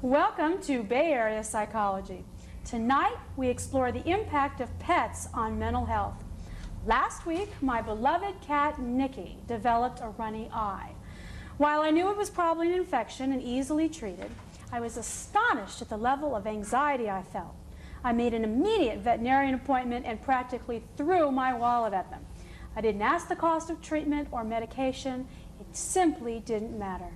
Welcome to Bay Area Psychology. Tonight we explore the impact of pets on mental health. Last week, my beloved cat Nikki developed a runny eye. While I knew it was probably an infection and easily treated, I was astonished at the level of anxiety I felt. I made an immediate veterinarian appointment and practically threw my wallet at them. I didn't ask the cost of treatment or medication. It simply didn't matter.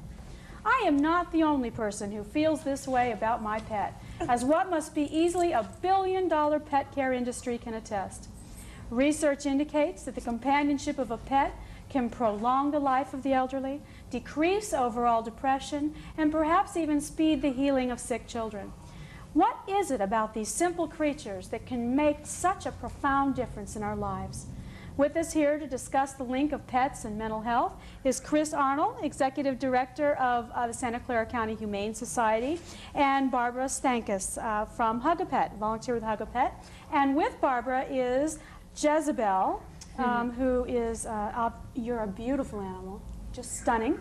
I am not the only person who feels this way about my pet, as what must be easily a billion-dollar pet care industry can attest. Research indicates that the companionship of a pet can prolong the life of the elderly, decrease overall depression, and perhaps even speed the healing of sick children. What is it about these simple creatures that can make such a profound difference in our lives? With us here to discuss the link of pets and mental health is Chris Arnold, Executive Director of the Santa Clara County Humane Society, and Barbara Stankus from Hug-A-Pet, volunteer with Hug-A-Pet. And with Barbara is Jezebel, who is, you're a beautiful animal, just stunning.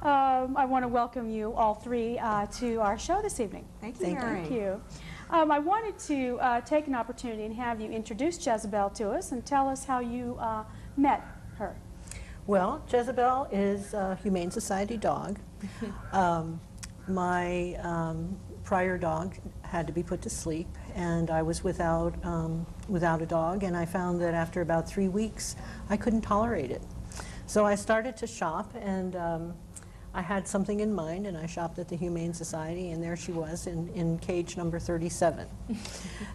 I want to welcome you all three to our show this evening. Thank you, Mary. Thank you. I wanted to take an opportunity and have you introduce Jezebel to us and tell us how you met her. Well, Jezebel is a Humane Society dog. My prior dog had to be put to sleep, and I was without a dog, and I found that after about 3 weeks, I couldn't tolerate it. So I started to shop, and I had something in mind, and I shopped at the Humane Society, and there she was in cage number 37.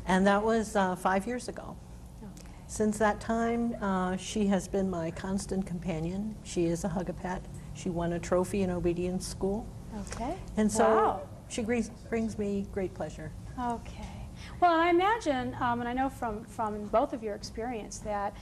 And that was 5 years ago. Okay. Since that time, she has been my constant companion. She is a Hug-A-Pet. She won a trophy in obedience school. Okay. And so wow. she brings me great pleasure. Okay. Well, I imagine, and I know from both of your experience, that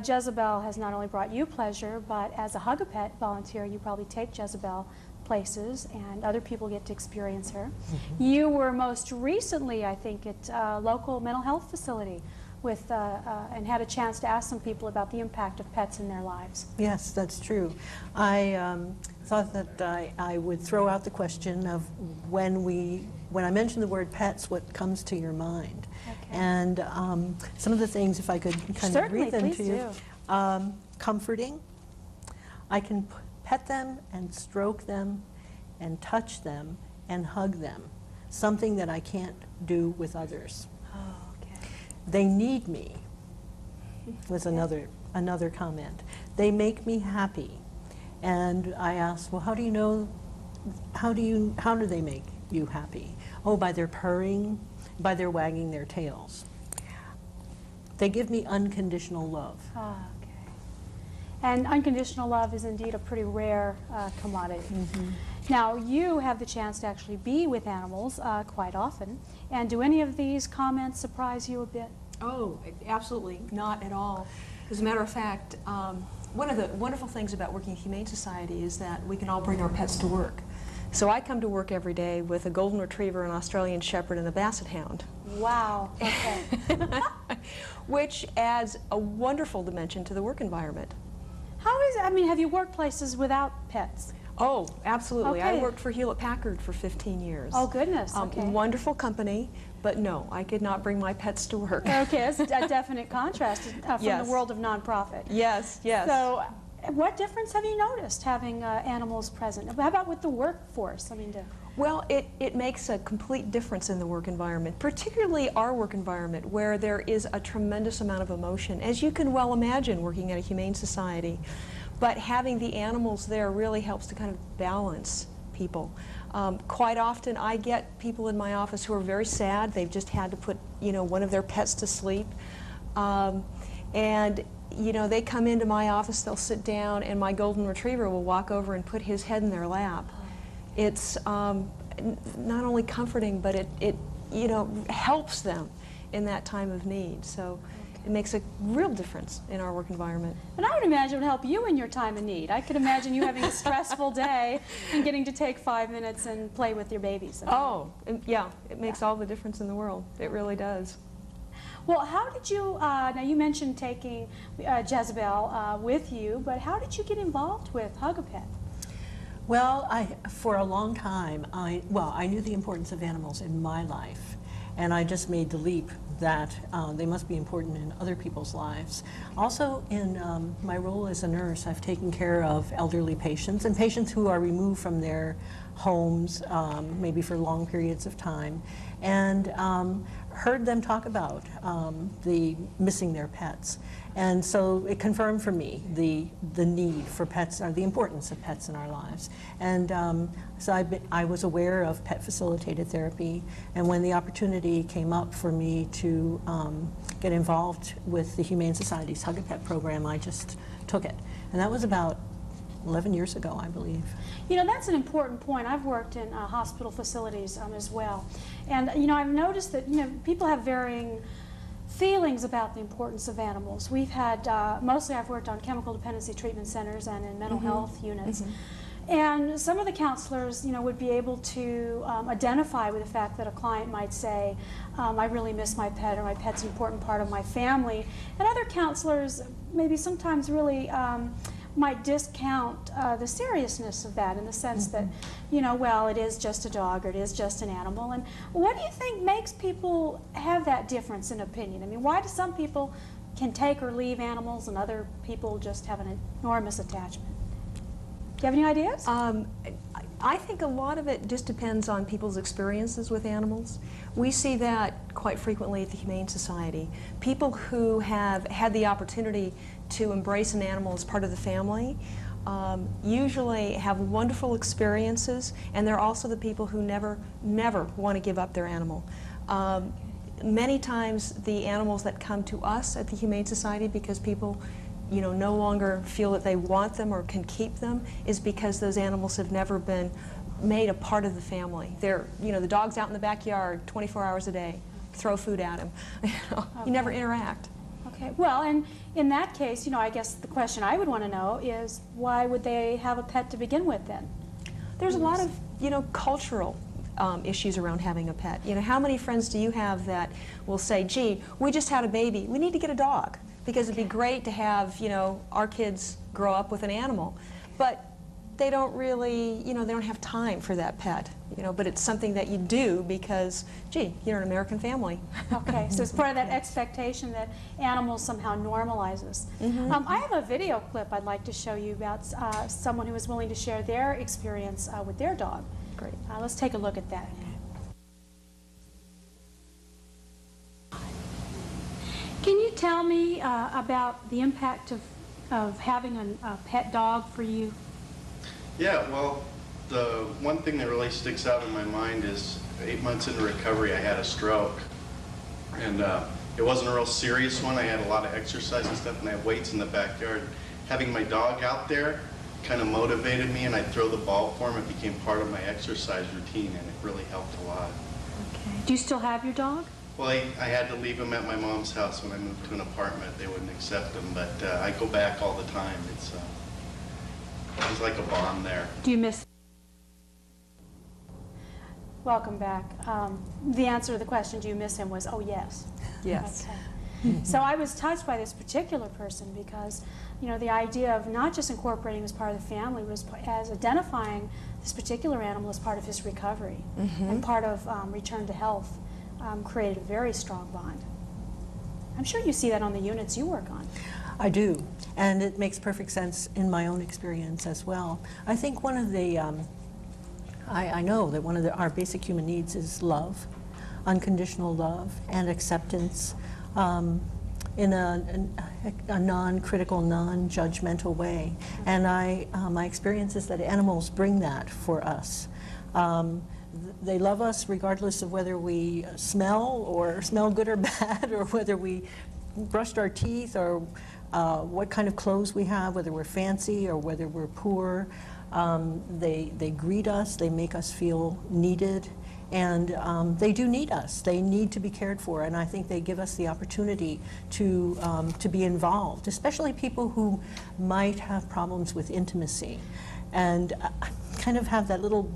Jezebel has not only brought you pleasure, but as a Hug-A-Pet volunteer, you probably take Jezebel places, and other people get to experience her. You were most recently, I think, at a local mental health facility with, and had a chance to ask some people about the impact of pets in their lives. Yes, that's true. I thought that I would throw out the question of when I mention the word pets, what comes to your mind? Okay. And some of the things, if I could kind of read them to you. Comforting. I can pet them and stroke them and touch them and hug them, something that I can't do with others. Oh, okay. They need me, was another comment. They make me happy. And I asked, well, how do you know, how do they make you happy? Oh, by their purring, by their wagging their tails. They give me unconditional love. Oh, okay. And unconditional love is indeed a pretty rare commodity. Now, you have the chance to actually be with animals quite often. And do any of these comments surprise you a bit? Oh, absolutely not at all. As a matter of fact, one of the wonderful things about working at Humane Society is that we can all bring our pets to work. So I come to work every day with a Golden Retriever, an Australian Shepherd, and a Basset Hound. Wow, okay. Which adds a wonderful dimension to the work environment. How is it, I mean, have you worked places without pets? Oh, absolutely. Okay. I worked for Hewlett-Packard for 15 years. Oh, goodness, okay. Wonderful company, but no, I could not bring my pets to work. Okay, that's a definite contrast from Yes. the world of nonprofit. Yes, yes. So, what difference have you noticed having animals present? How about with the workforce? I mean, Well, it makes a complete difference in the work environment, particularly our work environment, where there is a tremendous amount of emotion, as you can well imagine working at a Humane Society. But having the animals there really helps to kind of balance people. Quite often I get people in my office who are very sad. They've just had to put, one of their pets to sleep. And they come into my office, they'll sit down, and my Golden Retriever will walk over and put his head in their lap. It's not only comforting, but it helps them in that time of need. So it makes a real difference in our work environment. and I would imagine it would help you in your time of need. I could imagine you having a stressful day and getting to take 5 minutes and play with your babies. Oh, yeah, it makes all the difference in the world. It really does. Well, how did you, now you mentioned taking Jezebel with you, but how did you get involved with Hug-A-Pet? Well, for a long time, I knew the importance of animals in my life, and I just made the leap that they must be important in other people's lives. Also, in my role as a nurse, I've taken care of elderly patients and patients who are removed from their homes, maybe for long periods of time, and heard them talk about missing their pets. And so it confirmed for me the need for pets, or the importance of pets in our lives. And so I was aware of pet facilitated therapy, and when the opportunity came up for me to get involved with the Humane Society's Hug a Pet program, I just took it. And that was about 11 years ago, I believe. You know, that's an important point. I've worked in hospital facilities as well. And, you know, I've noticed that, you know, people have varying feelings about the importance of animals. We've had, mostly I've worked on chemical dependency treatment centers and in mental health units. And some of the counselors, you know, would be able to identify with the fact that a client might say, I really miss my pet, or my pet's an important part of my family. And other counselors maybe sometimes really might discount the seriousness of that, in the sense that, you know, well, it is just a dog, or it is just an animal. And what do you think makes people have that difference in opinion? I mean, why do some people can take or leave animals and other people just have an enormous attachment? Do you have any ideas? I think a lot of it just depends on people's experiences with animals. We see that quite frequently at the Humane Society. People who have had the opportunity to embrace an animal as part of the family usually have wonderful experiences, and they're also the people who never want to give up their animal. Many times the animals that come to us at the Humane Society because people, you know, no longer feel that they want them or can keep them, is because those animals have never been made a part of the family. They're, you know, the dog's out in the backyard 24 hours a day. Throw food at him. You know, you never interact. Okay, well, and in that case, you know, I guess the question I would want to know is, why would they have a pet to begin with then? There's a lot of, you know, cultural issues around having a pet. You know, how many friends do you have that will say, gee, we just had a baby, we need to get a dog, because it'd be great to have, you know, our kids grow up with an animal. But they don't really, you know, they don't have time for that pet, you know, but it's something that you do because, gee, you're an American family. Okay, so it's part of that expectation that animals somehow normalizes. I have a video clip I'd like to show you about someone who was willing to share their experience with their dog. Great. Let's take a look at that. Can you tell me about the impact of having a pet dog for you? Yeah, well, the one thing that really sticks out in my mind is 8 months into recovery, I had a stroke. And it wasn't a real serious one. I had a lot of exercise and stuff, and I had weights in the backyard. Having my dog out there kind of motivated me, and I'd throw the ball for him. It became part of my exercise routine, and it really helped a lot. Okay. Do you still have your dog? Well, I had to leave him at my mom's house when I moved to an apartment. They wouldn't accept him, but I go back all the time. It's like a bond there. Do you miss? Welcome back. The answer to the question, do you miss him, was, oh, yes. Yes. Okay. So I was touched by this particular person because, you know, the idea of not just incorporating him as part of the family, was as identifying this particular animal as part of his recovery and part of return to health, created a very strong bond. I'm sure you see that on the units you work on. I do, and it makes perfect sense in my own experience as well. I think one of the, I know that one of our basic human needs is love, unconditional love and acceptance in a non-critical, non-judgmental way. And my experience is that animals bring that for us. They love us regardless of whether we smell good or bad, or whether we brushed our teeth, or what kind of clothes we have, whether we're fancy or whether we're poor. They greet us, they make us feel needed, and they do need us. They need to be cared for, and I think they give us the opportunity to be involved, especially people who might have problems with intimacy and kind of have that little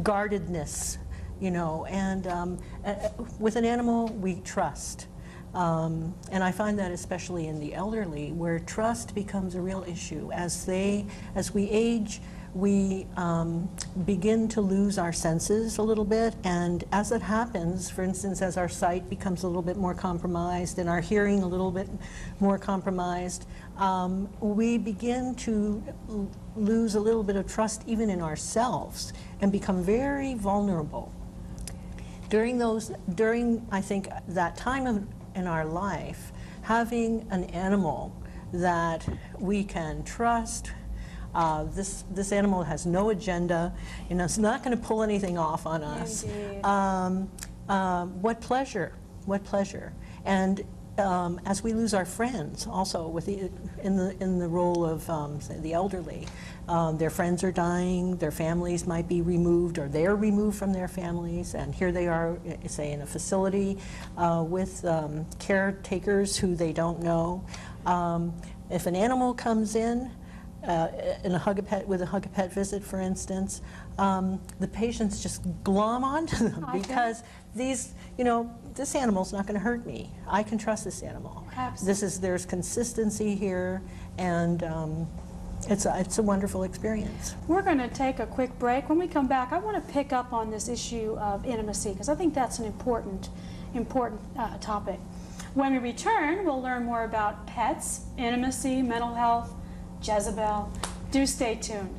guardedness, you know, and with an animal we trust. And I find that especially in the elderly, where trust becomes a real issue. As we age, we begin to lose our senses a little bit, and as it happens, for instance, as our sight becomes a little bit more compromised and our hearing a little bit more compromised, we begin to lose a little bit of trust even in ourselves and become very vulnerable. During I think, that time in our life, having an animal that we can trust, this animal has no agenda, you know, it's not going to pull anything off on us. What pleasure, what pleasure. And as we lose our friends, also with in the role of say the elderly, their friends are dying, their families might be removed, or they're removed from their families, and here they are, say, in a facility with caretakers who they don't know. If an animal comes in a with a hug-a-pet visit, for instance, the patients just glom onto them because these, you know, this animal's not going to hurt me. I can trust this animal. Absolutely. There's consistency here, and it's a wonderful experience. We're going to take a quick break. When we come back, I want to pick up on this issue of intimacy, because I think that's an important topic. When we return, we'll learn more about pets, intimacy, mental health, Jezebel. Do stay tuned.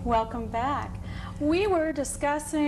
Welcome back. We were discussing